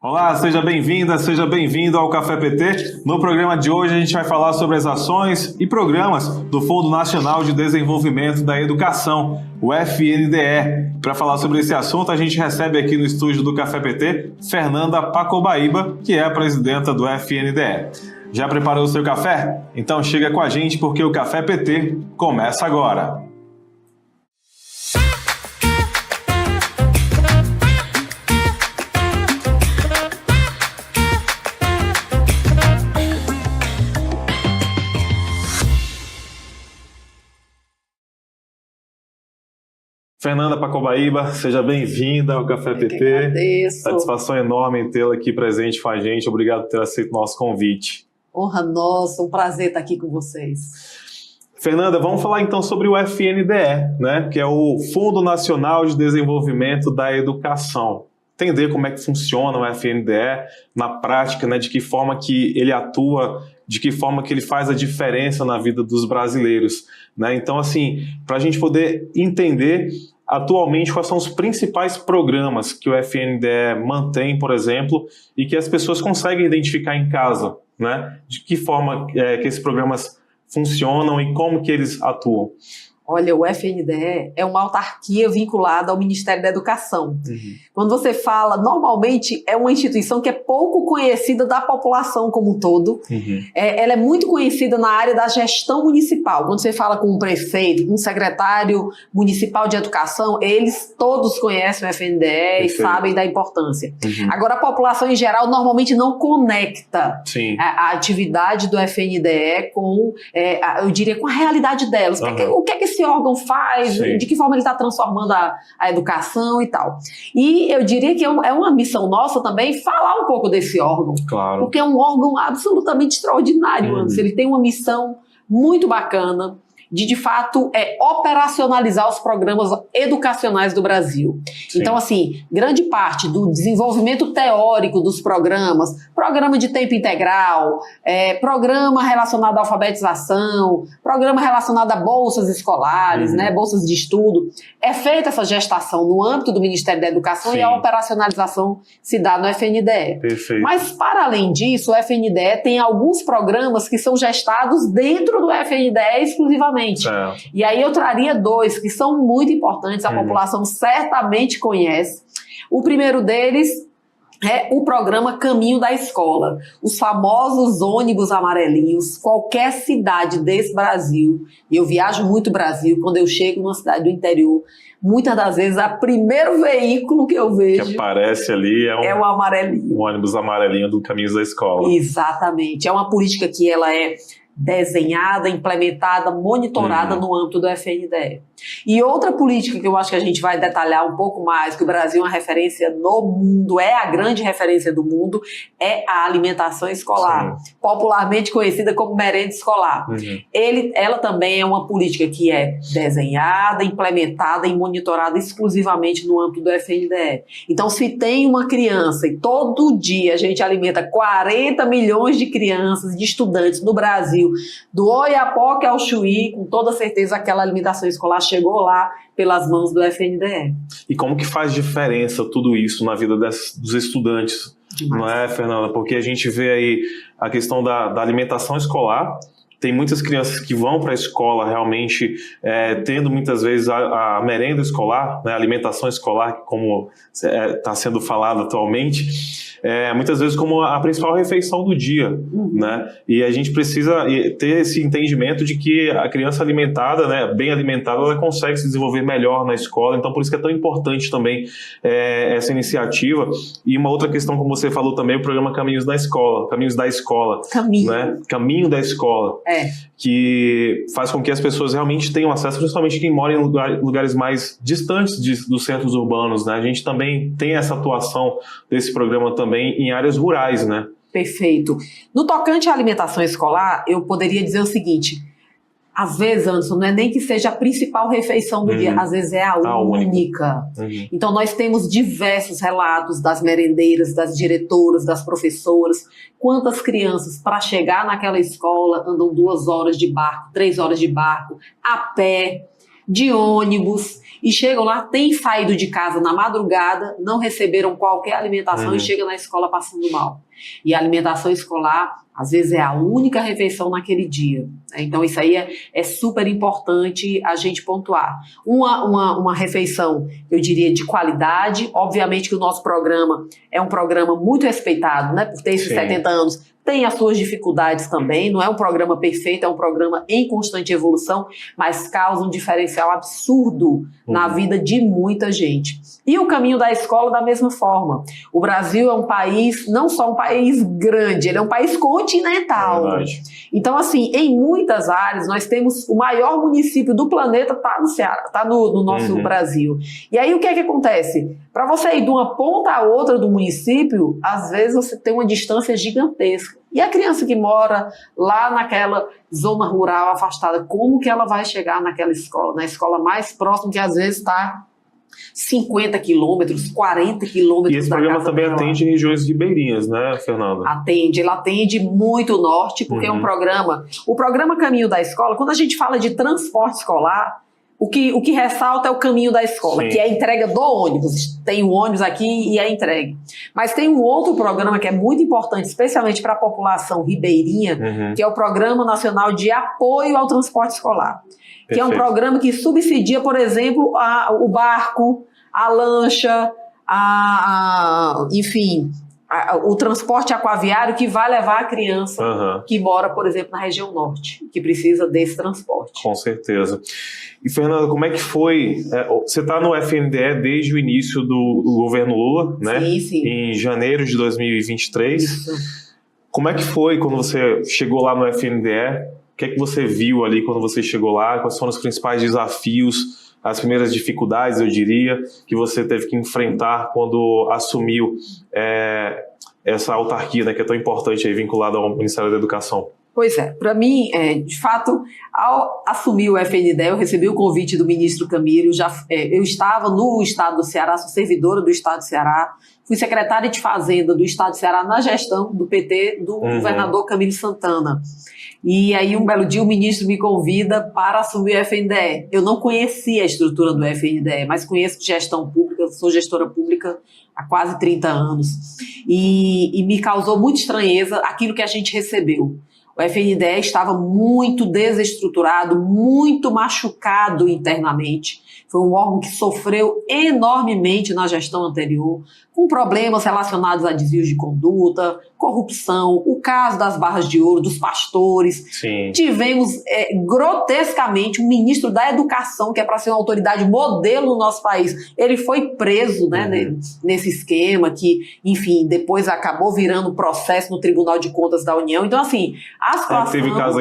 Olá, seja bem-vinda, seja bem-vindo ao Café PT. No programa de hoje a gente vai falar sobre as ações e programas do Fundo Nacional de Desenvolvimento da Educação, o FNDE. Para falar sobre esse assunto, a gente recebe aqui no estúdio do Café PT Fernanda Pacobaíba, que é a presidenta do FNDE. Já preparou o seu café? Então chega com a gente porque o Café PT começa agora. Fernanda Pacobaíba, seja bem-vinda ao Café PT. Agradeço. Satisfação enorme tê-la aqui presente com a gente. Obrigado por ter aceito o nosso convite. Honra nossa, um prazer estar aqui com vocês. Fernanda, vamos falar então sobre o FNDE, né? Que é o Fundo Nacional de Desenvolvimento da Educação. Entender como é que funciona o FNDE na prática, né? De que forma que ele atua, de que forma que ele faz a diferença na vida dos brasileiros, né? Então, assim, para a gente poder entender atualmente quais são os principais programas que o FNDE mantém, por exemplo, e que as pessoas conseguem identificar em casa, né? De que forma que esses programas funcionam e como que eles atuam. Olha, o FNDE é uma autarquia vinculada ao Ministério da Educação. Quando você fala, normalmente é uma instituição que é pouco conhecida da população como um todo. Ela é muito conhecida na área da gestão municipal. Quando você fala com um prefeito, com um secretário municipal de educação, eles todos conhecem o FNDE e sabem da importância. Agora, a população em geral normalmente não conecta a atividade do FNDE com, eu diria, com a realidade delas. O que é que esse órgão faz, de que forma ele está transformando a educação e tal. E eu diria que é uma missão nossa também falar um pouco desse órgão. Claro. Porque é um órgão absolutamente extraordinário, Anderson. Ele tem uma missão muito bacana de fato, operacionalizar os programas educacionais do Brasil. Então, assim, grande parte do desenvolvimento teórico dos programas, programa de tempo integral, programa relacionado à alfabetização, programa relacionado a bolsas escolares, né, bolsas de estudo, é feita essa gestação no âmbito do Ministério da Educação e a operacionalização se dá no FNDE. Perfeito. Mas, para além disso, o FNDE tem alguns programas que são gestados dentro do FNDE exclusivamente. E aí eu traria dois que são muito importantes, a população certamente conhece. O primeiro deles é o programa Caminho da Escola, os famosos ônibus amarelinhos. Qualquer cidade desse Brasil, e eu viajo muito o Brasil, quando eu chego numa cidade do interior, muitas das vezes o primeiro veículo que eu vejo que aparece ali é o amarelinho. O ônibus amarelinho do Caminho da Escola. Exatamente. É uma política que ela é desenhada, implementada, monitorada no âmbito do FNDE. E outra política que eu acho que a gente vai detalhar um pouco mais, que o Brasil é uma referência no mundo, é a grande referência do mundo, é a alimentação escolar, popularmente conhecida como merenda escolar. Ela também é uma política que é desenhada, implementada e monitorada exclusivamente no âmbito do FNDE. Então, se tem uma criança e todo dia a gente alimenta 40 milhões de crianças, de estudantes no Brasil, do Oiapoque ao Chuí, com toda certeza aquela alimentação escolar chegou lá pelas mãos do FNDE. E como que faz diferença tudo isso na vida dos estudantes? Demais. Não é, Fernanda? Porque a gente vê aí a questão da alimentação escolar. Tem muitas crianças que vão para a escola realmente tendo muitas vezes a merenda escolar, né, a alimentação escolar, como está sendo falado atualmente, muitas vezes como a principal refeição do dia, né? E a gente precisa ter esse entendimento de que a criança alimentada, né, bem alimentada, ela consegue se desenvolver melhor na escola. Então, por isso que é tão importante também essa iniciativa. E uma outra questão, como você falou também, o programa Caminhos da Escola. Né? Caminho da Escola. Que faz com que as pessoas realmente tenham acesso, principalmente quem mora em lugares mais distantes dos centros urbanos, né? A gente também tem essa atuação desse programa também em áreas rurais, né? Perfeito. No tocante à alimentação escolar, eu poderia dizer o seguinte: às vezes, Anderson, não é nem que seja a principal refeição do dia, às vezes é a única. Então, nós temos diversos relatos das merendeiras, das diretoras, das professoras. Quantas crianças, para chegar naquela escola, andam 2 horas de barco, 3 horas de barco, a pé, de ônibus, e chegam lá, têm saído de casa na madrugada, não receberam qualquer alimentação e chegam na escola passando mal. E a alimentação escolar, às vezes, é a única refeição naquele dia. Então, isso aí é super importante a gente pontuar. Uma refeição, eu diria, de qualidade. Obviamente que o nosso programa é um programa muito respeitado, né? Por ter esses 70 anos. Tem as suas dificuldades também, não é um programa perfeito, é um programa em constante evolução, mas causa um diferencial absurdo na vida de muita gente. E o caminho da escola da mesma forma. O Brasil é um país, não só um país grande, ele é um país continental. Então, assim, em muitas áreas, nós temos o maior município do planeta, está no Ceará, está no nosso Brasil. E aí, o que é que acontece? Para você ir de uma ponta a outra do município, às vezes você tem uma distância gigantesca. E a criança que mora lá naquela zona rural afastada, como que ela vai chegar naquela escola? Na escola mais próxima, que às vezes está 50 quilômetros, 40 quilômetros. E esse programa também atende regiões ribeirinhas, né, Fernanda? Ele atende muito o norte, porque é um programa. O programa Caminho da Escola, quando a gente fala de transporte escolar, o que ressalta é o caminho da escola, que é a entrega do ônibus. Tem um ônibus aqui e é entregue. Mas tem um outro programa que é muito importante, especialmente para a população ribeirinha, que é o Programa Nacional de Apoio ao Transporte Escolar. Que é um programa que subsidia, por exemplo, o barco, a lancha, enfim, o transporte aquaviário que vai levar a criança que mora, por exemplo, na região norte, que precisa desse transporte. Com certeza. E, Fernanda, como é que foi? Você está no FNDE desde o início do governo Lula, né? Sim. Em janeiro de 2023. Isso. Como é que foi quando você chegou lá no FNDE? O que é que você viu ali quando você chegou lá? Quais foram os principais desafios, as primeiras dificuldades, eu diria, que você teve que enfrentar quando assumiu essa autarquia, né, que é tão importante aí, vinculada ao Ministério da Educação? Pois é, para mim, de fato, ao assumir o FNDE, eu recebi o convite do ministro Camilo, eu estava no estado do Ceará, sou servidora do estado do Ceará, fui secretária de Fazenda do estado do Ceará na gestão do PT do governador Camilo Santana. E aí, um belo dia, o ministro me convida para assumir o FNDE. Eu não conhecia a estrutura do FNDE, mas conheço gestão pública, sou gestora pública há quase 30 anos. E me causou muita estranheza aquilo que a gente recebeu. O FNDE estava muito desestruturado, muito machucado internamente. Foi um órgão que sofreu enormemente na gestão anterior, com problemas relacionados a desvios de conduta, corrupção, o caso das barras de ouro, dos pastores. Sim. Tivemos grotescamente um ministro da Educação, que é para ser uma autoridade modelo no nosso país. Ele foi preso, né, nesse esquema que, enfim, depois acabou virando processo no Tribunal de Contas da União. Então, assim, a situação... Teve caso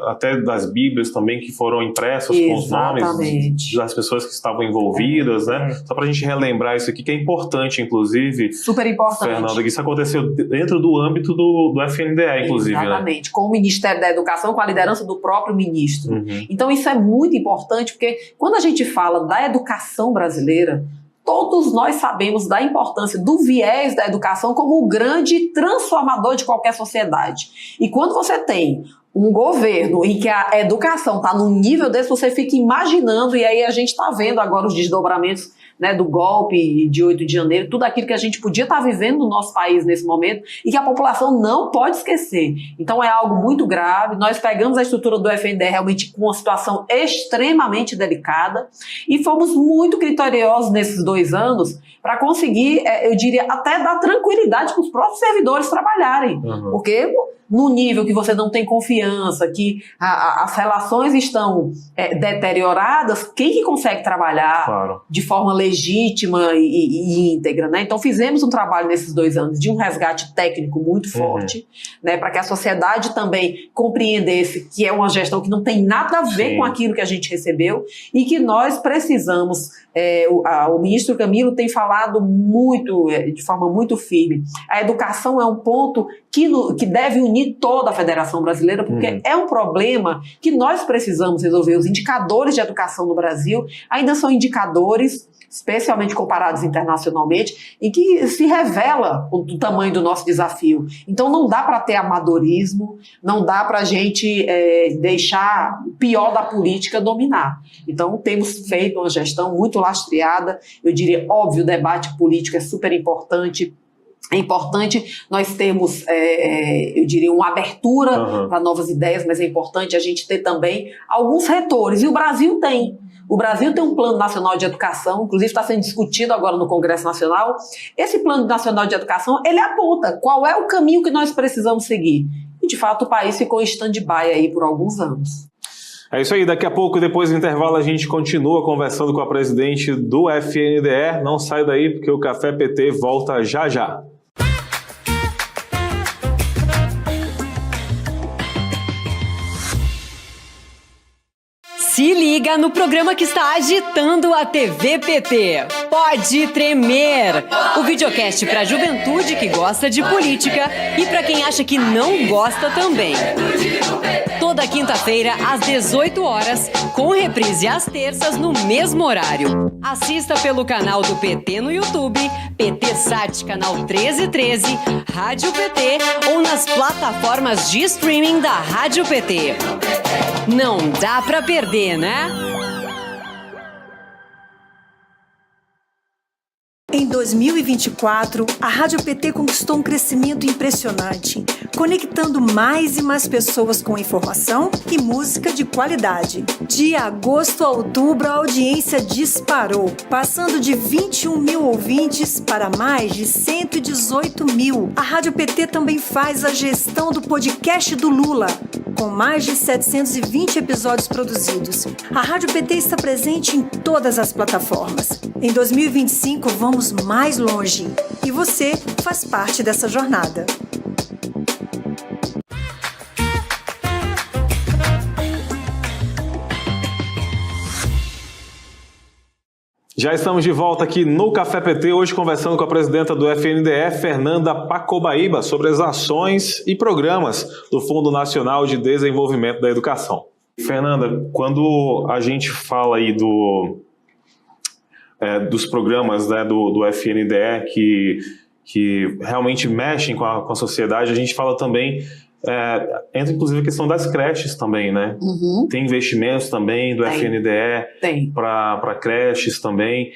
até das Bíblias também, que foram impressas com os nomes das pessoas que estavam envolvidas, né? Só para a gente relembrar isso aqui, que é importante, inclusive. Super importante. Fernanda, que isso aconteceu dentro do âmbito do FNDE, inclusive. Exatamente, né? Com o Ministério da Educação, com a liderança do próprio ministro. Então isso é muito importante, porque quando a gente fala da educação brasileira, todos nós sabemos da importância do viés da educação como o grande transformador de qualquer sociedade. E quando você tem um governo em que a educação está num nível desse, você fica imaginando, e aí a gente está vendo agora os desdobramentos, né, do golpe de 8 de janeiro, tudo aquilo que a gente podia estar vivendo no nosso país nesse momento e que a população não pode esquecer. Então é algo muito grave. Nós pegamos a estrutura do FNDE realmente com uma situação extremamente delicada e fomos muito criteriosos nesses 2 anos para conseguir, eu diria, até dar tranquilidade para os próprios servidores trabalharem. Porque no nível que você não tem confiança, que as relações estão deterioradas, quem que consegue trabalhar de forma legítima e íntegra, né? Então fizemos um trabalho nesses 2 anos de um resgate técnico muito forte, né, para que a sociedade também compreendesse que é uma gestão que não tem nada a ver com aquilo que a gente recebeu e que nós precisamos. O ministro Camilo tem falado muito, de forma muito firme, a educação é um ponto que deve unir toda a Federação Brasileira, porque é um problema que nós precisamos resolver. Os indicadores de educação no Brasil ainda são indicadores, especialmente comparados internacionalmente, em que se revela o tamanho do nosso desafio. Então não dá para ter amadorismo, não dá para a gente deixar o pior da política dominar. Então temos feito uma gestão muito lastreada, eu diria, óbvio, o debate político é super importante. É importante nós termos, eu diria, uma abertura para novas ideias, mas é importante a gente ter também alguns retores. E o Brasil tem. O Brasil tem um Plano Nacional de Educação, inclusive está sendo discutido agora no Congresso Nacional. Esse Plano Nacional de Educação, ele aponta qual é o caminho que nós precisamos seguir. E, de fato, o país ficou em stand-by aí por alguns anos. É isso aí, daqui a pouco, depois do intervalo, a gente continua conversando com a presidente do FNDE. Não sai daí, porque o Café PT volta já já. Se liga no programa que está agitando a TV PT. Pode Tremer! O videocast para a juventude que gosta de política e para quem acha que não gosta também. Toda quinta-feira, às 18 horas, com reprise às terças no mesmo horário. Assista pelo canal do PT no YouTube, PT Sat, canal 1313, Rádio PT ou nas plataformas de streaming da Rádio PT. Não dá pra perder, né? Em 2024, a Rádio PT conquistou um crescimento impressionante, conectando mais e mais pessoas com informação e música de qualidade. De agosto a outubro, a audiência disparou, passando de 21 mil ouvintes para mais de 118 mil. A Rádio PT também faz a gestão do podcast do Lula, com mais de 720 episódios produzidos. A Rádio PT está presente em todas as plataformas. Em 2025, vamos mais longe. E você faz parte dessa jornada. Já estamos de volta aqui no Café PT, hoje conversando com a presidenta do FNDE, Fernanda Pacobaíba, sobre as ações e programas do Fundo Nacional de Desenvolvimento da Educação. Fernanda, quando a gente fala aí dos programas, né, do FNDE que realmente mexem com a sociedade, a gente fala também, entra inclusive a questão das creches também, né? Tem investimentos também do FNDE para creches também.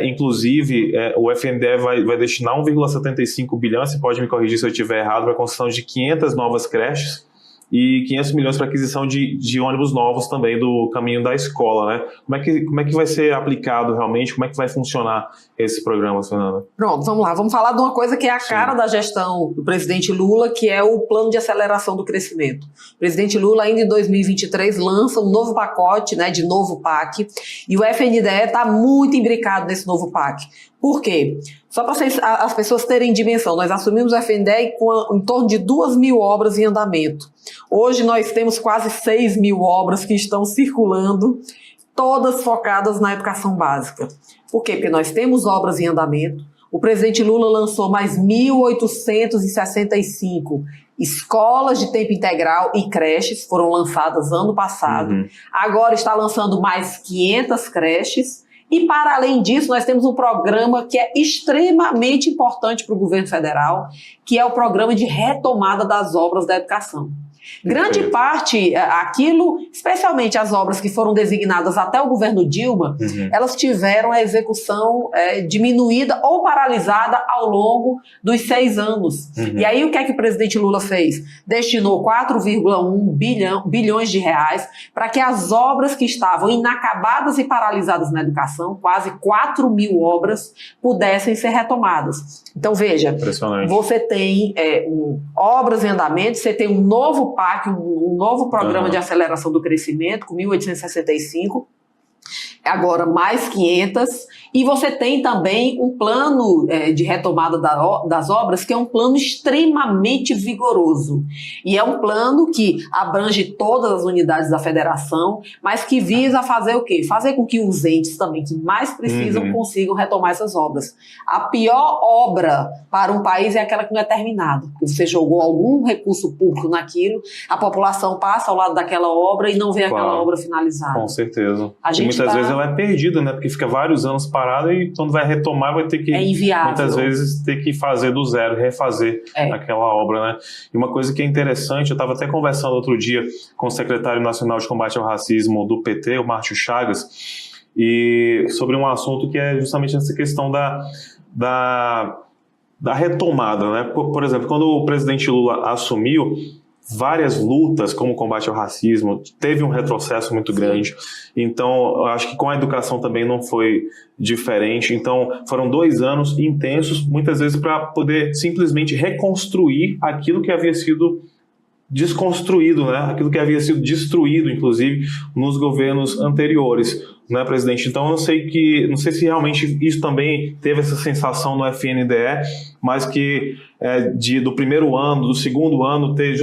Inclusive, o FNDE vai destinar 1,75 bilhão, você pode me corrigir se eu estiver errado, para a construção de 500 novas creches e 500 milhões para aquisição de ônibus novos também do caminho da escola, né? Como é que vai ser aplicado realmente? Como é que vai funcionar esse programa, Fernanda? Pronto, vamos lá. Vamos falar de uma coisa que é a cara da gestão do presidente Lula, que é o Plano de Aceleração do Crescimento. O presidente Lula, ainda em 2023, lança um novo pacote, né, de novo PAC, e o FNDE está muito imbricado nesse novo PAC. Por quê? Só para as pessoas terem dimensão, nós assumimos o FNDE com em torno de 2.000 obras em andamento. Hoje nós temos quase 6.000 obras que estão circulando, todas focadas na educação básica. Por quê? Porque nós temos obras em andamento. O presidente Lula lançou mais 1.865 escolas de tempo integral e creches, foram lançadas ano passado. Agora está lançando mais 500 creches. E, para além disso, nós temos um programa que é extremamente importante para o governo federal, que é o programa de retomada das obras da educação. Grande parte, aquilo, especialmente as obras que foram designadas até o governo Dilma, elas tiveram a execução diminuída ou paralisada ao longo dos 6 anos. E aí o que é que o presidente Lula fez? Destinou 4,1 bilhões de reais para que as obras que estavam inacabadas e paralisadas na educação, quase 4.000 obras, pudessem ser retomadas. Então veja, você tem obras em andamento, você tem um novo PAC, um novo programa de aceleração do crescimento, com 1.865, agora mais 500, e você tem também um plano de retomada das obras, que é um plano extremamente vigoroso, e é um plano que abrange todas as unidades da federação, mas que visa fazer o quê? Fazer com que os entes também que mais precisam consigam retomar essas obras. A pior obra para um país é aquela que não é terminada, porque você jogou algum recurso público naquilo, a população passa ao lado daquela obra e não vê aquela obra finalizada. Com certeza. E muitas vezes ela é perdida, né? Porque fica vários anos parada e quando vai retomar vai ter que, muitas vezes, ter que fazer do zero, refazer aquela obra, né? E uma coisa que é interessante, eu estava até conversando outro dia com o secretário nacional de combate ao racismo do PT, o Márcio Chagas, e sobre um assunto que é justamente essa questão da retomada, né? Por exemplo, quando o presidente Lula assumiu, várias lutas como o combate ao racismo, teve um retrocesso muito grande. Então, eu acho que com a educação também não foi diferente. Então, foram 2 anos intensos, muitas vezes para poder simplesmente reconstruir aquilo que havia sido desconstruído, né? Aquilo que havia sido destruído, inclusive, nos governos anteriores, né, presidente? Então, eu não sei se realmente isso também teve essa sensação no FNDE, mas que do primeiro ano, do segundo ano, ter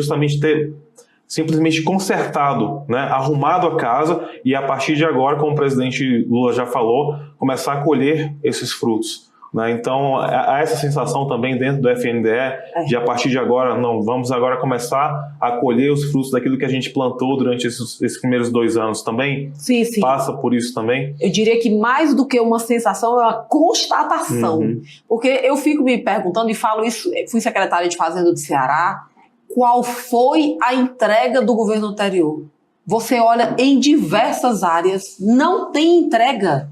simplesmente consertado, né, arrumado a casa e, a partir de agora, como o presidente Lula já falou, começar a colher esses frutos. Né? Então, há essa sensação também dentro do FNDE de, a partir de agora, vamos agora começar a colher os frutos daquilo que a gente plantou durante esses primeiros 2 anos também? Sim. Passa por isso também? Eu diria que mais do que uma sensação, é uma constatação. Porque eu fico me perguntando, e falo isso, fui secretária de Fazenda do Ceará, qual foi a entrega do governo anterior? Você olha em diversas áreas, não tem entrega.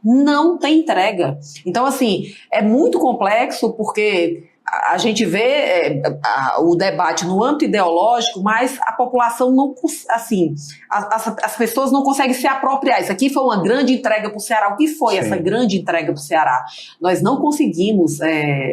Não tem entrega. Então, assim, é muito complexo porque a gente vê o debate no âmbito ideológico, mas a população não, assim, as pessoas não conseguem se apropriar. Isso aqui foi uma grande entrega para o Ceará. O que foi essa grande entrega para o Ceará? Nós não conseguimos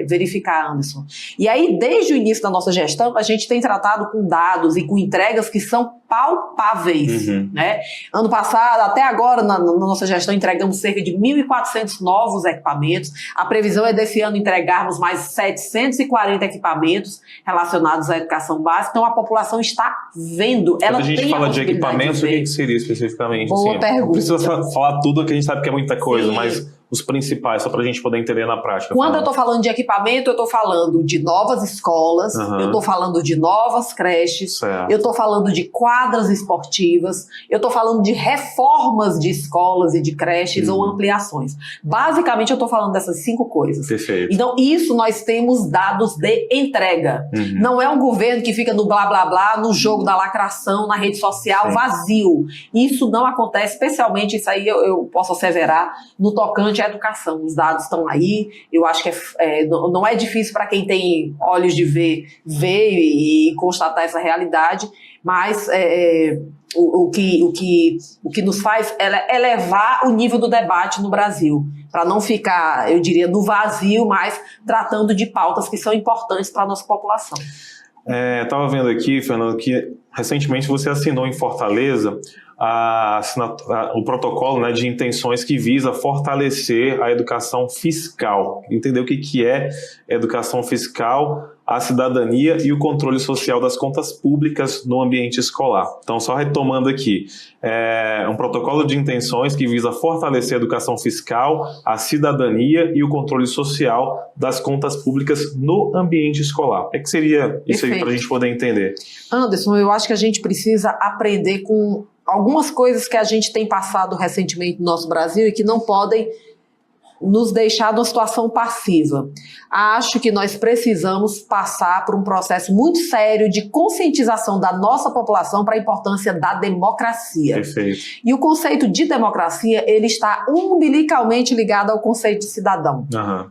verificar, Anderson. E aí, desde o início da nossa gestão, a gente tem tratado com dados e com entregas que são palpáveis, né? Ano passado, até agora, na nossa gestão, entregamos cerca de 1.400 novos equipamentos. A previsão é desse ano entregarmos mais 740 equipamentos relacionados à educação básica. Então, a população está vendo. Quando a gente fala de equipamentos, o que seria especificamente? Boa pergunta. Não precisa falar tudo, que a gente sabe que é muita coisa, mas os principais, só para a gente poder entender na prática. Quando eu estou falando de equipamento, eu estou falando de novas escolas, eu estou falando de novas creches, eu estou falando de quadras esportivas, eu estou falando de reformas de escolas e de creches ou ampliações. Basicamente, eu estou falando dessas 5 coisas. Perfeito. Então, isso nós temos dados de entrega. Não é um governo que fica no blá blá blá, no jogo da lacração, na rede social, vazio. Isso não acontece, especialmente, isso aí eu posso asseverar, no tocante à educação. Os dados estão aí, eu acho que não é difícil para quem tem olhos de ver e constatar essa realidade, mas o que nos faz é elevar o nível do debate no Brasil, para não ficar, eu diria, no vazio, mas tratando de pautas que são importantes para a nossa população. Estava vendo aqui, Fernando, que recentemente você assinou em Fortaleza o protocolo, né, de intenções que visa fortalecer a educação fiscal. Entender o que é educação fiscal, a cidadania e o controle social das contas públicas no ambiente escolar. Então, só retomando aqui, um protocolo de intenções que visa fortalecer a educação fiscal, a cidadania e o controle social das contas públicas no ambiente escolar. O que seria isso aí para a gente poder entender? Anderson, eu acho que a gente precisa aprender com algumas coisas que a gente tem passado recentemente no nosso Brasil e que não podem nos deixar numa situação passiva. Acho que nós precisamos passar por um processo muito sério de conscientização da nossa população para a importância da democracia. Perfeito. E o conceito de democracia, ele está umbilicalmente ligado ao conceito de cidadão.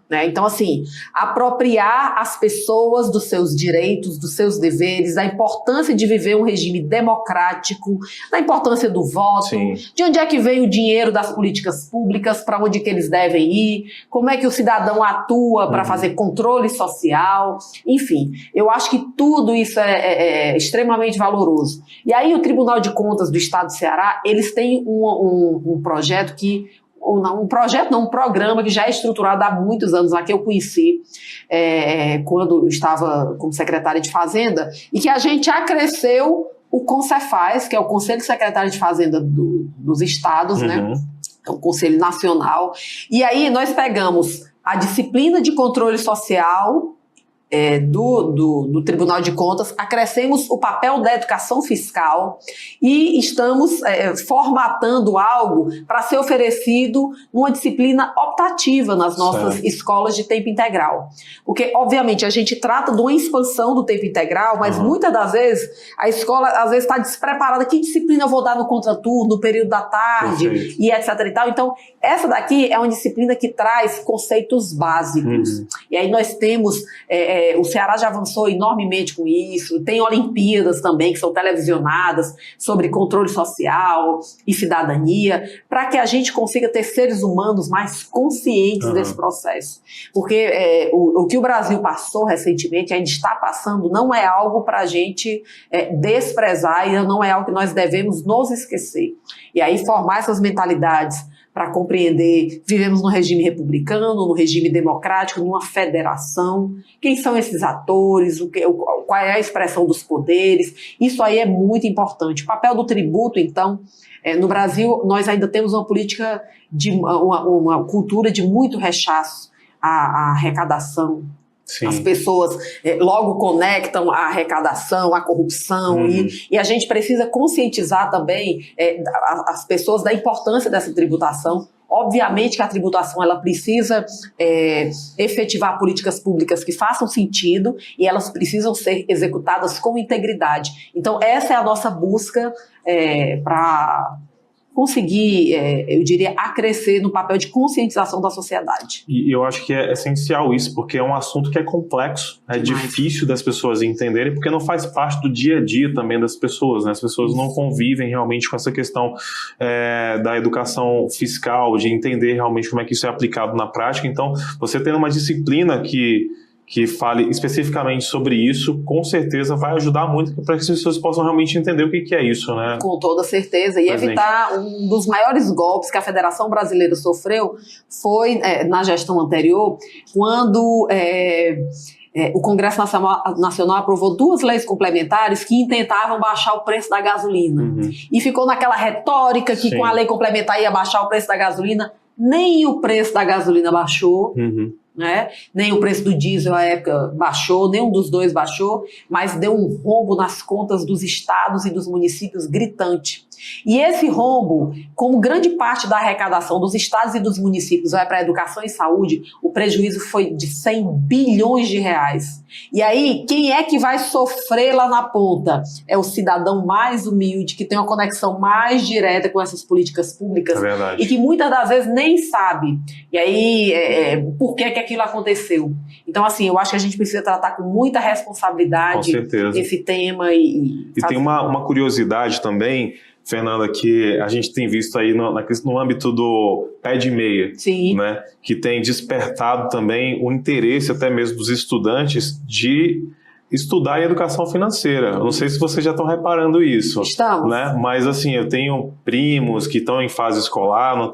Né? Então, assim, apropriar as pessoas dos seus direitos, dos seus deveres, da importância de viver um regime democrático, da importância do voto, de onde é que vem o dinheiro das políticas públicas, para onde que eles devem ir, CNI, como é que o cidadão atua para fazer controle social, enfim, eu acho que tudo isso é extremamente valoroso. E aí o Tribunal de Contas do Estado do Ceará, eles têm um projeto um programa que já é estruturado há muitos anos, lá que eu conheci quando eu estava como secretária de Fazenda, e que a gente acresceu o CONCEFAZ, que é o Conselho Secretário de Fazenda dos Estados, né? É o Conselho Nacional. E aí nós pegamos a disciplina de controle social do Tribunal de Contas, acrescemos o papel da educação fiscal e estamos formatando algo para ser oferecido numa disciplina optativa nas nossas escolas de tempo integral. Porque, obviamente, a gente trata de uma expansão do tempo integral, mas muitas das vezes a escola às vezes está despreparada. Que disciplina eu vou dar no contraturno, no período da tarde, e etc. e tal. Então, essa daqui é uma disciplina que traz conceitos básicos. E aí nós temos... o Ceará já avançou enormemente com isso, tem Olimpíadas também que são televisionadas sobre controle social e cidadania, para que a gente consiga ter seres humanos mais conscientes desse processo. Porque o que o Brasil passou recentemente, ainda está passando, não é algo para a gente desprezar e não é algo que nós devemos nos esquecer. E aí formar essas mentalidades para compreender, vivemos num regime republicano, num regime democrático, numa federação, quem são esses atores, qual é a expressão dos poderes, isso aí é muito importante. O papel do tributo, então, no Brasil, nós ainda temos uma política, uma cultura de muito rechaço à arrecadação. Sim. As pessoas logo conectam a arrecadação, a corrupção, e a gente precisa conscientizar também as pessoas da importância dessa tributação. Obviamente que a tributação ela precisa efetivar políticas públicas que façam sentido e elas precisam ser executadas com integridade. Então essa é a nossa busca para conseguir, eu diria, acrescer no papel de conscientização da sociedade. E eu acho que é essencial isso, porque é um assunto que é complexo, é difícil das pessoas entenderem, porque não faz parte do dia a dia também das pessoas, né? As pessoas não convivem realmente com essa questão da educação fiscal, de entender realmente como é que isso é aplicado na prática. Então, você tendo uma disciplina que fale especificamente sobre isso, com certeza vai ajudar muito para que as pessoas possam realmente entender o que é isso, né? Com toda certeza. E evitar um dos maiores golpes que a Federação Brasileira sofreu foi na gestão anterior, quando o Congresso Nacional aprovou 2 leis complementares que tentavam baixar o preço da gasolina. E ficou naquela retórica que com a lei complementar ia baixar o preço da gasolina. Nem o preço da gasolina baixou. Né? Nem o preço do diesel à época baixou, nenhum dos dois baixou, mas deu um rombo nas contas dos estados e dos municípios gritante. E esse rombo, como grande parte da arrecadação dos estados e dos municípios vai para a educação e saúde, o prejuízo foi de 100 bilhões de reais. E aí, quem é que vai sofrer lá na ponta? É o cidadão mais humilde, que tem uma conexão mais direta com essas políticas públicas e que muitas das vezes nem sabe. E aí, por que aquilo aconteceu? Então, assim, eu acho que a gente precisa tratar com muita responsabilidade esse tema. E tem uma curiosidade também, Fernanda, que a gente tem visto aí no âmbito do pé de meia, né, que tem despertado também o interesse até mesmo dos estudantes de estudar em educação financeira. Eu não sei se vocês já estão reparando isso. Estamos. Né? Mas assim, eu tenho primos que estão em fase escolar, não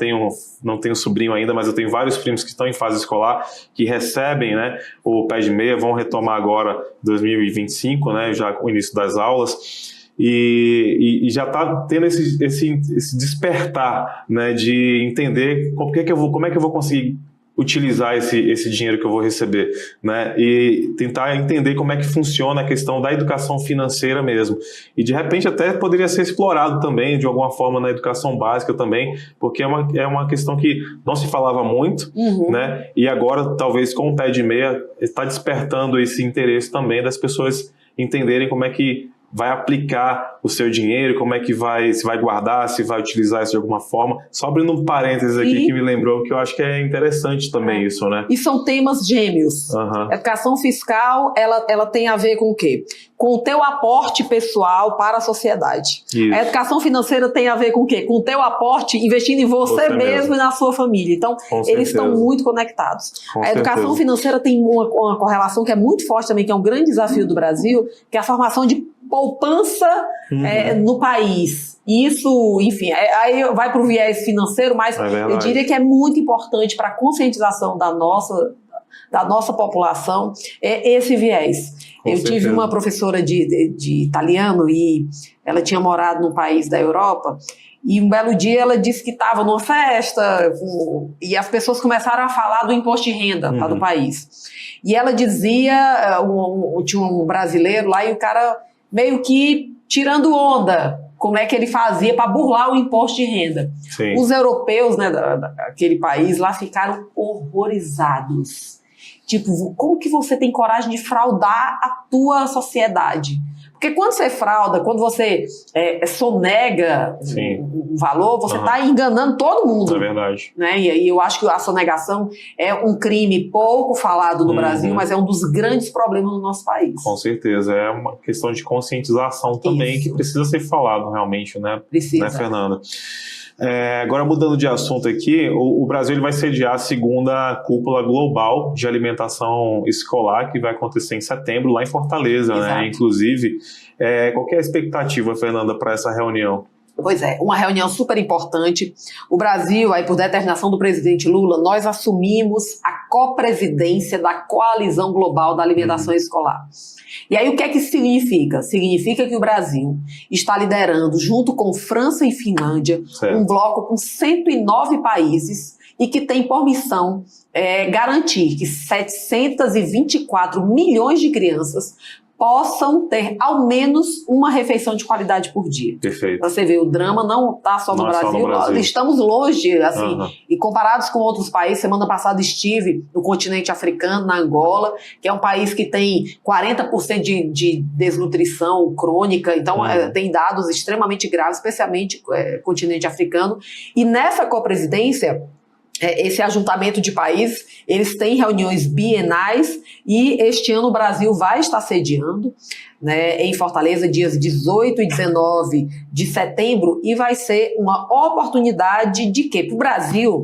tenho sobrinho ainda, mas eu tenho vários primos que estão em fase escolar, que recebem, né, o pé de meia, vão retomar agora 2025, né, já com o início das aulas. E já está tendo esse despertar, né, de entender como é que eu vou conseguir utilizar esse dinheiro que eu vou receber, né, e tentar entender como é que funciona a questão da educação financeira mesmo. E de repente até poderia ser explorado também de alguma forma na educação básica também, porque é uma questão que não se falava muito, né, e agora talvez com o pé de meia está despertando esse interesse também das pessoas entenderem como é que vai aplicar o seu dinheiro, como é que se vai guardar, se vai utilizar isso de alguma forma. Só abrindo um parênteses aqui que me lembrou, que eu acho que é interessante também isso, né? E são temas gêmeos. A educação fiscal, ela tem a ver com o quê? Com o teu aporte pessoal para a sociedade. Isso. A educação financeira tem a ver com o quê? Com o teu aporte investindo em você mesmo e na sua família. Então, eles estão muito conectados. A educação financeira tem uma correlação que é muito forte também, que é um grande desafio do Brasil, que é a formação de poupança no país. Isso, enfim, aí vai para o viés financeiro, mas eu diria que é muito importante para a conscientização da nossa população esse viés. Eu tive uma professora de italiano e ela tinha morado num país da Europa e um belo dia ela disse que estava numa festa e as pessoas começaram a falar do imposto de renda lá do país. E ela dizia, tinha um brasileiro lá e o cara meio que tirando onda, como é que ele fazia para burlar o imposto de renda. Sim. Os europeus, né, daquele país lá ficaram horrorizados. Tipo, como que você tem coragem de fraudar a tua sociedade? Porque quando você frauda, quando você sonega um valor, você está enganando todo mundo. É verdade. Né? E aí eu acho que a sonegação é um crime pouco falado no Brasil, mas é um dos grandes problemas no nosso país. Com certeza. É uma questão de conscientização também que precisa ser falado realmente, né? Precisa. Né, Fernanda? Agora, mudando de assunto aqui, o Brasil ele vai sediar a segunda cúpula global de alimentação escolar, que vai acontecer em setembro, lá em Fortaleza, né? Inclusive, qual que é a expectativa, Fernanda, para essa reunião? Pois é, uma reunião super importante. O Brasil, aí por determinação do presidente Lula, nós assumimos a copresidência da Coalizão Global da Alimentação Escolar. E aí o que é que isso significa? Significa que o Brasil está liderando, junto com França e Finlândia, um bloco com 109 países e que tem por missão garantir que 724 milhões de crianças possam ter ao menos uma refeição de qualidade por dia. Perfeito. Você vê, o drama não está só no Brasil, nós estamos longe, assim, e comparados com outros países. Semana passada estive no continente africano, na Angola, que é um país que tem 40% de desnutrição crônica, então tem dados extremamente graves, especialmente continente africano, e nessa copresidência, esse ajuntamento de países, eles têm reuniões bienais e este ano o Brasil vai estar sediando, né, em Fortaleza, dias 18 e 19 de setembro, e vai ser uma oportunidade de quê? Para o Brasil,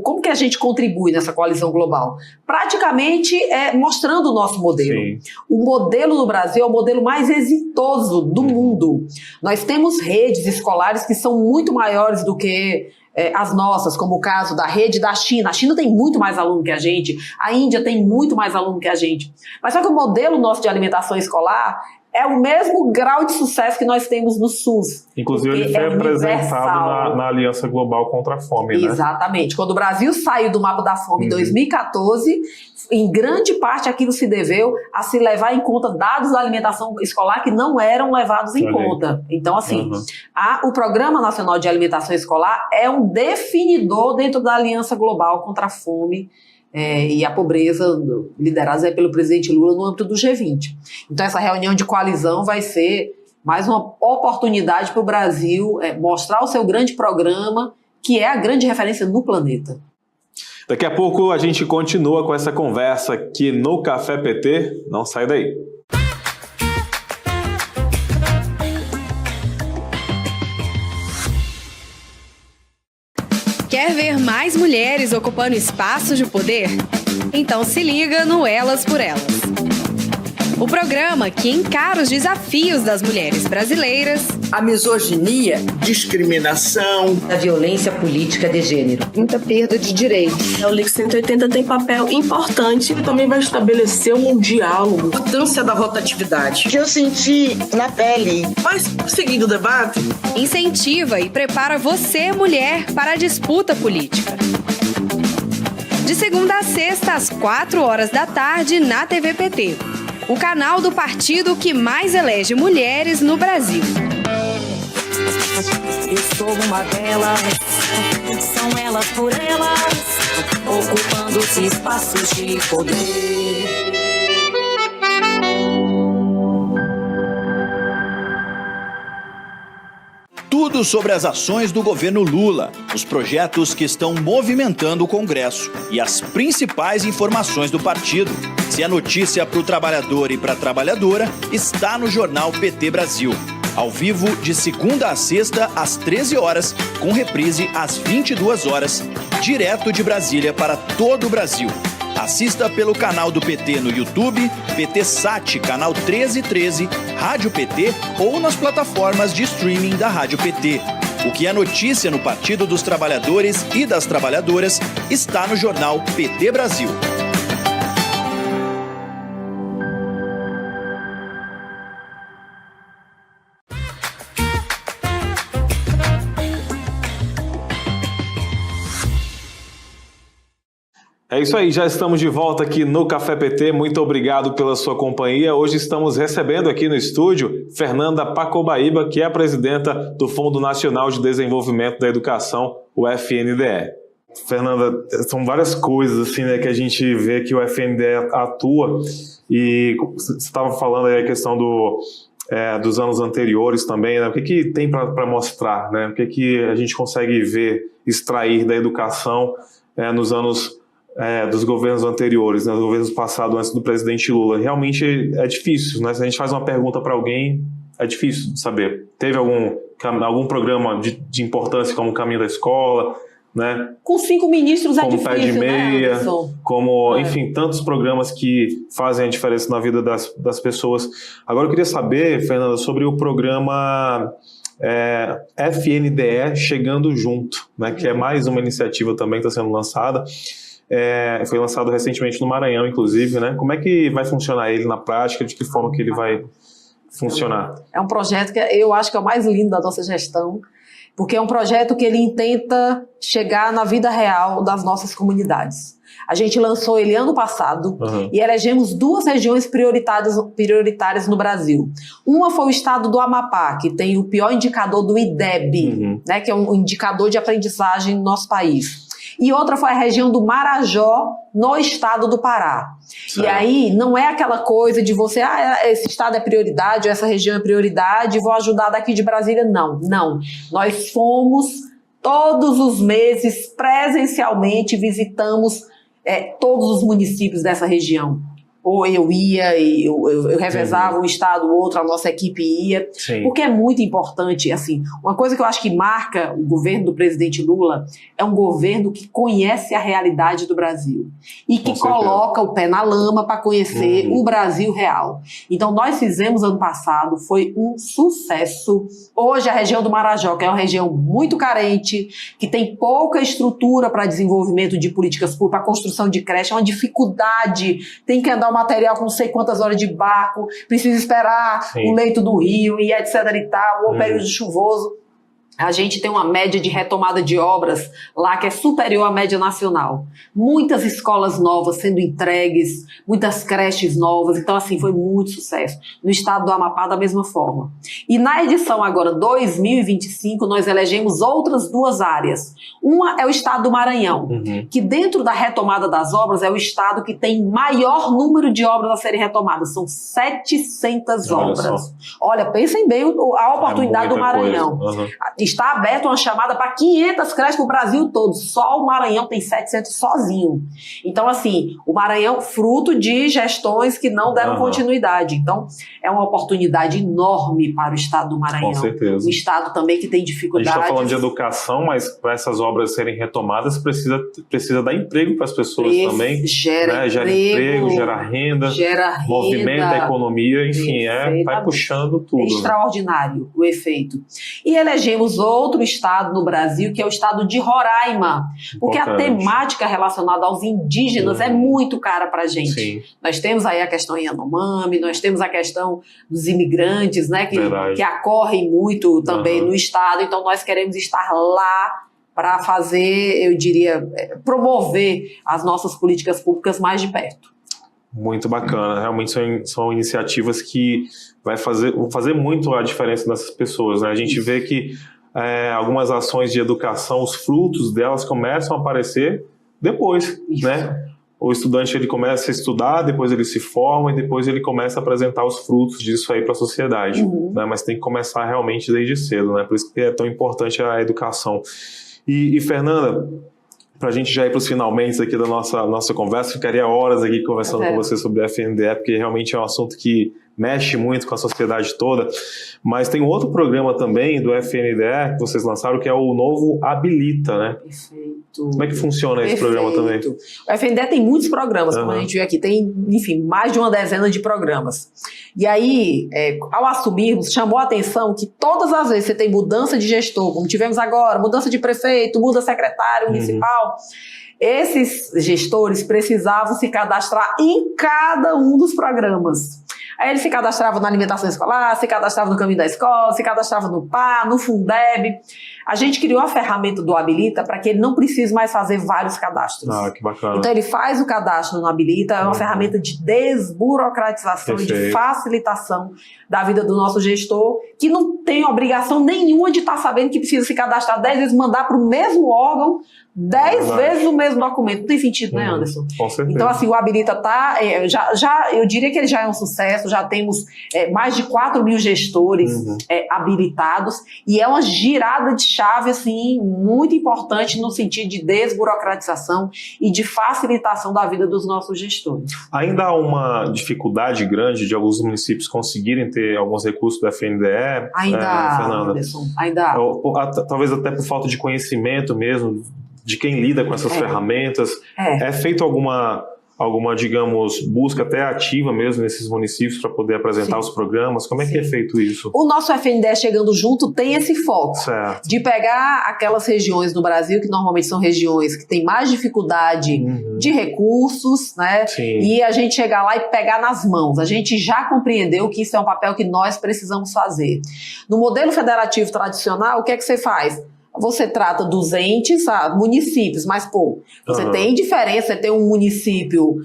como que a gente contribui nessa coalizão global? Praticamente mostrando o nosso modelo. Sim. O modelo no Brasil é o modelo mais exitoso do mundo. Nós temos redes escolares que são muito maiores do que as nossas, como o caso da rede da China. A China tem muito mais aluno que a gente, a Índia tem muito mais aluno que a gente. Mas só que o modelo nosso de alimentação escolar é o mesmo grau de sucesso que nós temos no SUS. Inclusive, ele foi apresentado na Aliança Global contra a Fome, né? Exatamente. Quando o Brasil saiu do mapa da fome em 2014, em grande parte aquilo se deveu a se levar em conta dados da alimentação escolar que não eram levados em conta. Então, assim, o Programa Nacional de Alimentação Escolar é um definidor dentro da Aliança Global contra a Fome e a pobreza, liderados pelo presidente Lula no âmbito do G20. Então, essa reunião de coalizão vai ser mais uma oportunidade para o Brasil mostrar o seu grande programa, que é a grande referência no planeta. Daqui a pouco a gente continua com essa conversa aqui no Café PT. Não sai daí. Quer ver mais mulheres ocupando espaços de poder? Então se liga no Elas por Elas. O programa que encara os desafios das mulheres brasileiras, a misoginia, discriminação, a violência política de gênero, muita perda de direitos. O LIC 180 tem papel importante e também vai estabelecer um diálogo. A importância da rotatividade. Que eu senti na pele. Mas, seguindo o debate, incentiva e prepara você, mulher, para a disputa política. De segunda a sexta, às 4 da tarde, na TV PT. O canal do partido que mais elege mulheres no Brasil. Eu sou uma delas, são elas por elas, ocupando os espaços de poder. Tudo sobre as ações do governo Lula, os projetos que estão movimentando o Congresso e as principais informações do partido. Se é notícia para o trabalhador e para a trabalhadora, está no Jornal PT Brasil. Ao vivo, de segunda a sexta, às 13 horas, com reprise às 22 horas, direto de Brasília para todo o Brasil. Assista pelo canal do PT no YouTube, PT Sat, canal 1313, Rádio PT ou nas plataformas de streaming da Rádio PT. O que é notícia no Partido dos Trabalhadores e das Trabalhadoras está no Jornal PT Brasil. É isso aí, já estamos de volta aqui no Café PT, muito obrigado pela sua companhia. Hoje estamos recebendo aqui no estúdio Fernanda Pacobaíba, que é a presidenta do Fundo Nacional de Desenvolvimento da Educação, o FNDE. Fernanda, são várias coisas assim, né, que a gente vê que o FNDE atua, e você estava falando aí a questão dos anos anteriores também, né? O que tem para mostrar, né? O que a gente consegue ver, extrair da educação nos anos dos governos anteriores, né, dos governos passados antes do presidente Lula. Realmente é difícil, né? Se a gente faz uma pergunta para alguém, é difícil de saber. Teve algum programa de importância como o Caminho da Escola, né? Com 5 ministros é como difícil, Pé de Meia, né, Anderson? como, enfim, tantos programas que fazem a diferença na vida das pessoas. Agora eu queria saber, Fernanda, sobre o programa FNDE Chegando Junto, né, que é mais uma iniciativa também que está sendo lançada. Foi lançado recentemente no Maranhão, inclusive, né? Como é que vai funcionar ele na prática? De que forma que ele vai funcionar? É um projeto que eu acho que é o mais lindo da nossa gestão, porque é um projeto que ele tenta chegar na vida real das nossas comunidades. A gente lançou ele ano passado e elegemos 2 regiões prioritárias no Brasil. Uma foi o estado do Amapá, que tem o pior indicador do IDEB, né, que é um indicador de aprendizagem no nosso país. E outra foi a região do Marajó, no estado do Pará. Certo. E aí, não é aquela coisa de você, esse estado é prioridade, ou essa região é prioridade, vou ajudar daqui de Brasília. Não. Nós fomos, todos os meses, presencialmente, visitamos todos os municípios dessa região. Ou eu ia, eu revezava um estado, o outro, a nossa equipe ia. Sim. Porque é muito importante, assim, uma coisa que eu acho que marca o governo do presidente Lula é um governo que conhece a realidade do Brasil e que coloca o pé na lama para conhecer o Brasil real. Então, nós fizemos ano passado, foi um sucesso. Hoje, a região do Marajó, que é uma região muito carente, que tem pouca estrutura para desenvolvimento de políticas públicas, para construção de creche, é uma dificuldade, tem que andar material com não sei quantas horas de barco, precisa esperar o leito do rio e etc e tal, ou período chuvoso. A gente tem uma média de retomada de obras lá que é superior à média nacional. Muitas escolas novas sendo entregues, muitas creches novas. Então, assim, foi muito sucesso. No estado do Amapá, da mesma forma. E na edição agora 2025, nós elegemos outras 2 áreas. Uma é o estado do Maranhão, que dentro da retomada das obras é o estado que tem maior número de obras a serem retomadas. São 700 obras. Olha, pensem bem a oportunidade do Maranhão. Está aberta uma chamada para 500 creches no Brasil todo. Só o Maranhão tem 700 sozinho. Então, assim, o Maranhão, fruto de gestões que não deram continuidade. Então, é uma oportunidade enorme para o estado do Maranhão. Com certeza. Um estado também que tem dificuldades. A gente está falando de educação, mas para essas obras serem retomadas, precisa dar emprego para as pessoas também. Gera emprego, gera renda, movimenta a economia, enfim, vai puxando tudo. É extraordinário o efeito. E elegemos outro estado no Brasil, que é o estado de Roraima, porque a temática relacionada aos indígenas é muito cara para a gente. Sim. Nós temos aí a questão Yanomami, nós temos a questão dos imigrantes, né, que acorrem muito também no estado, então nós queremos estar lá para fazer, eu diria, promover as nossas políticas públicas mais de perto. Muito bacana, realmente são iniciativas que vão fazer muito a diferença nessas pessoas, né? A gente vê que algumas ações de educação, os frutos delas começam a aparecer depois, né? o estudante ele começa a estudar, depois ele se forma e depois ele começa a apresentar os frutos disso aí para a sociedade, né? Mas tem que começar realmente desde cedo, né? Por isso que é tão importante a educação. E Fernanda, para a gente já ir para os finalmente aqui da nossa conversa, ficaria horas aqui conversando com você sobre o FNDE, porque realmente é um assunto que mexe muito com a sociedade toda, mas tem outro programa também do FNDE que vocês lançaram, que é o novo Habilita, né? Perfeito. Como é que funciona esse programa também? O FNDE tem muitos programas, como a gente viu aqui, tem, enfim, mais de uma dezena de programas. E aí, ao assumirmos, chamou a atenção que todas as vezes você tem mudança de gestor, como tivemos agora, mudança de prefeito, muda secretário municipal, esses gestores precisavam se cadastrar em cada um dos programas. Aí ele se cadastrava na alimentação escolar, se cadastrava no caminho da escola, se cadastrava no PA, no Fundeb. A gente criou a ferramenta do Habilita para que ele não precise mais fazer vários cadastros. Ah, que bacana. Então ele faz o cadastro no Habilita, é uma ferramenta de desburocratização e de facilitação da vida do nosso gestor, que não tem obrigação nenhuma de estar sabendo que precisa se cadastrar 10 vezes, mandar para o mesmo órgão 10 vezes o mesmo documento. Não tem sentido, né, Anderson? Com certeza. Então, assim, o Habilita eu diria que ele já é um sucesso, já temos mais de 4 mil gestores habilitados, e é uma girada de chave, assim, muito importante no sentido de desburocratização e de facilitação da vida dos nossos gestores. Ainda há uma dificuldade grande de alguns municípios conseguirem ter alguns recursos do FNDE? Ainda há, Fernanda? Anderson, ainda há. Talvez até por falta de conhecimento mesmo, de quem lida com essas ferramentas. É feito alguma, digamos, busca até ativa mesmo nesses municípios para poder apresentar os programas? Como é que é feito isso? O nosso FNDE Chegando Junto tem esse foco de pegar aquelas regiões no Brasil que normalmente são regiões que têm mais dificuldade de recursos, né? E a gente chegar lá e pegar nas mãos. A gente já compreendeu que isso é um papel que nós precisamos fazer. No modelo federativo tradicional, o que é que você faz? Você trata dos entes, municípios, mas, você tem diferença, você tem um município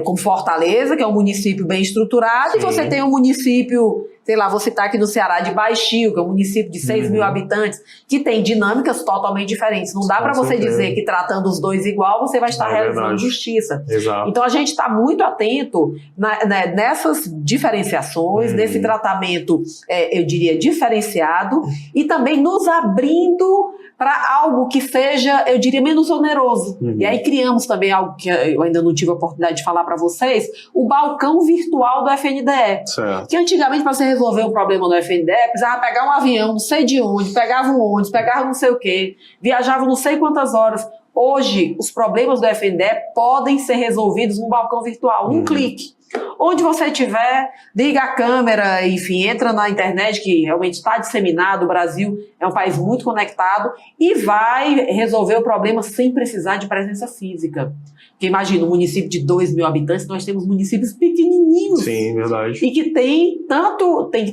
como Fortaleza, que é um município bem estruturado, e você tem um município, sei lá, vou citar aqui no Ceará, de Baixio, que é um município de 6 mil habitantes, que tem dinâmicas totalmente diferentes. Não dá para você dizer que tratando os dois igual, você vai estar realizando justiça. Exato. Então, a gente está muito atento nessas diferenciações, nesse tratamento, eu diria, diferenciado, e também nos abrindo para algo que seja, eu diria, menos oneroso. E aí criamos também algo que eu ainda não tive a oportunidade de falar para vocês, o balcão virtual do FNDE. Certo. Que antigamente, para você resolver um problema no FNDE, precisava pegar um avião, não sei de onde, pegava um ônibus, pegava não sei o quê, viajava não sei quantas horas. Hoje, os problemas do FNDE podem ser resolvidos no balcão virtual, um clique. Onde você estiver, liga a câmera, enfim, entra na internet, que realmente está disseminado. O Brasil é um país muito conectado e vai resolver o problema sem precisar de presença física. Porque imagina, um município de 2 mil habitantes, nós temos municípios pequenininhos. Sim, verdade. E que tem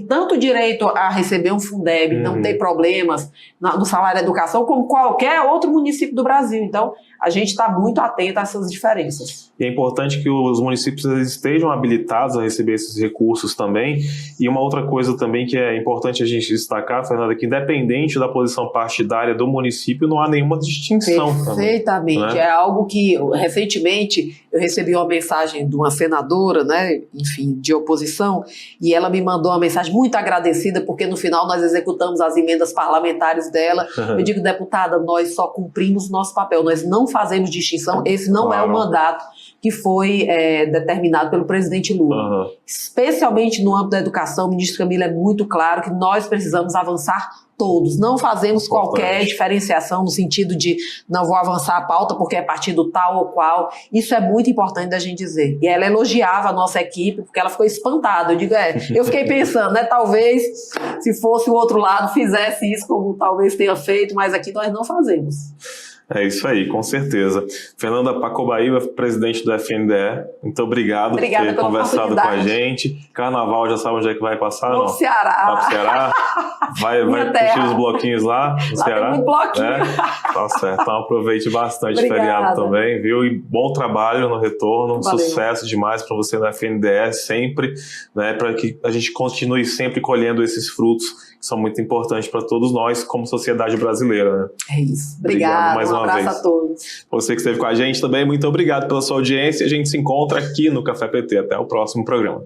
tanto direito a receber um Fundeb, não ter problemas no salário da educação, como qualquer outro município do Brasil. Então, a gente está muito atento a essas diferenças. E é importante que os municípios estejam habilitados a receber esses recursos também. E uma outra coisa também que é importante a gente destacar, Fernanda, que independente da posição partidária do município, não há nenhuma distinção. Perfeitamente. Também, né? É algo que, recentemente, eu recebi uma mensagem de uma senadora, né, enfim, de oposição, e ela me mandou uma mensagem muito agradecida, porque no final nós executamos as emendas parlamentares dela. Eu digo, deputada, nós só cumprimos nosso papel, nós não fazemos distinção, esse não é o mandato que foi determinado pelo presidente Lula. Especialmente no âmbito da educação, o ministro Camilo é muito claro que nós precisamos avançar todos. Não fazemos qualquer diferenciação no sentido de não vou avançar a pauta porque é partido tal ou qual. Isso é muito importante da gente dizer. E ela elogiava a nossa equipe porque ela ficou espantada. Eu digo, eu fiquei pensando, né, talvez se fosse o outro lado fizesse isso como talvez tenha feito, mas aqui nós não fazemos. É isso aí, com certeza. Fernanda Pacobaíba, presidente do FNDE, muito obrigado por ter conversado com a gente. Carnaval, já sabe onde é que vai passar? Vou pro Ceará. Vai pro Ceará? Vai curtir os bloquinhos lá no Ceará? Tem muito bloquinho. Tá certo, então aproveite bastante o feriado também, viu? E bom trabalho no retorno, sucesso demais para você no FNDE sempre, né? Para que a gente continue sempre colhendo esses frutos que são muito importantes para todos nós como sociedade brasileira, né? É isso. Obrigado mais uma abraço vez. a todos. Você que esteve com a gente também, muito obrigado pela sua audiência. A gente se encontra aqui no Café PT. Até o próximo programa.